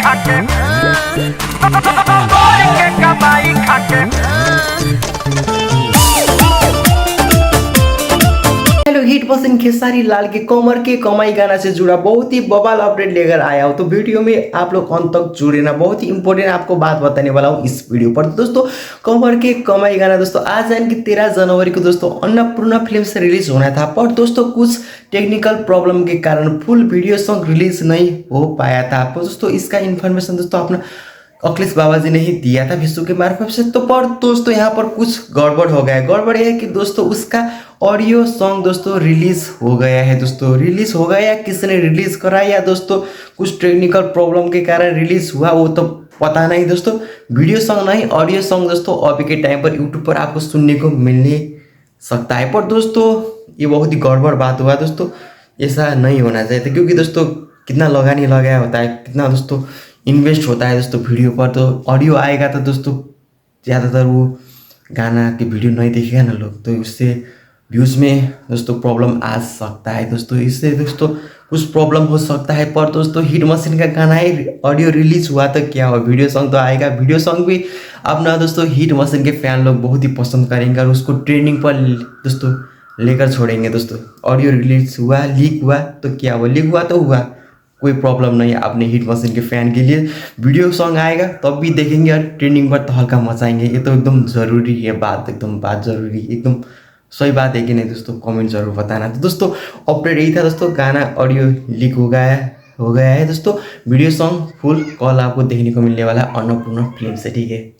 खाके बोल के कमाई खाके। Hello, hit person Khesari Lal के कमर के कमाई गाना से जुड़ा बहुत ही बवाल अपडेट लेकर आया हूँ। तो वीडियो में आप लोग अंत तक जुड़े ना, बहुत ही इंपॉर्टेंट आपको बात बताने वाला हूँ इस वीडियो पर। तो दोस्तों, कमर के कमाई गाना दोस्तों आज यानी कि 13 जनवरी को दोस्तों अन्नपूर्णा फिल्म से रिलीज होना था, पर दोस्तों कुछ टेक्निकल प्रॉब्लम के कारण फुल वीडियो सॉन्ग रिलीज नहीं हो पाया था। तो दोस्तों इसका इन्फॉर्मेशन दोस्तों अपना अखिलेश बाबा जी ने ही दिया था फेसबुक के मार्फत से। तो पर दोस्तों यहाँ पर कुछ गड़बड़ हो गया है। गड़बड़ यह है कि दोस्तों उसका ऑडियो सॉन्ग दोस्तों रिलीज हो गया है। दोस्तों रिलीज हो गया या किसने रिलीज करा या दोस्तों कुछ टेक्निकल प्रॉब्लम के कारण रिलीज हुआ वो तो पता नहीं दोस्तों। वीडियो सॉन्ग नहीं, ऑडियो सॉन्ग दोस्तों अभी के टाइम पर यूट्यूब पर आपको सुनने को मिलने सकता है। पर दोस्तों ये बहुत ही गड़बड़ बात हुआ दोस्तों, ऐसा नहीं होना चाहिए था। क्योंकि दोस्तों कितना लगानी लगाया होता है, कितना दोस्तों इन्वेस्ट होता है दोस्तों वीडियो पर। तो ऑडियो आएगा तो दोस्तों ज़्यादातर वो गाना की वीडियो नहीं देखेगा ना लोग, तो उससे व्यूज़ में दोस्तों प्रॉब्लम आ सकता है दोस्तों। इससे दोस्तों कुछ प्रॉब्लम हो सकता है। पर दोस्तों हिट मशीन का गाना ही ऑडियो रिलीज हुआ तो क्या हुआ, वीडियो सॉन्ग तो आएगा। वीडियो सॉन्ग भी अपना दोस्तों हिट मशीन के फैन लोग बहुत ही पसंद करेंगे और उसको ट्रेंडिंग पर दोस्तों लेकर छोड़ेंगे दोस्तों। ऑडियो रिलीज हुआ, लीक हुआ तो क्या हुआ, लीक हुआ तो हुआ, कोई प्रॉब्लम नहीं है अपने हिट मशीन के फैन के लिए। वीडियो सॉन्ग आएगा तब भी देखेंगे और ट्रेंडिंग पर तो हल्का मचाएंगे। ये तो एकदम ज़रूरी है बात, एकदम बात ज़रूरी, एकदम सही बात है कि नहीं दोस्तों, कमेंट जरूर बताना। तो दोस्तों अपडेट यही था दोस्तों, गाना ऑडियो लीक हो गया है दोस्तों। वीडियो सॉन्ग फुल कॉल आपको देखने को मिलने वाला है अन्नपूर्णा फिल्म से, ठीक है।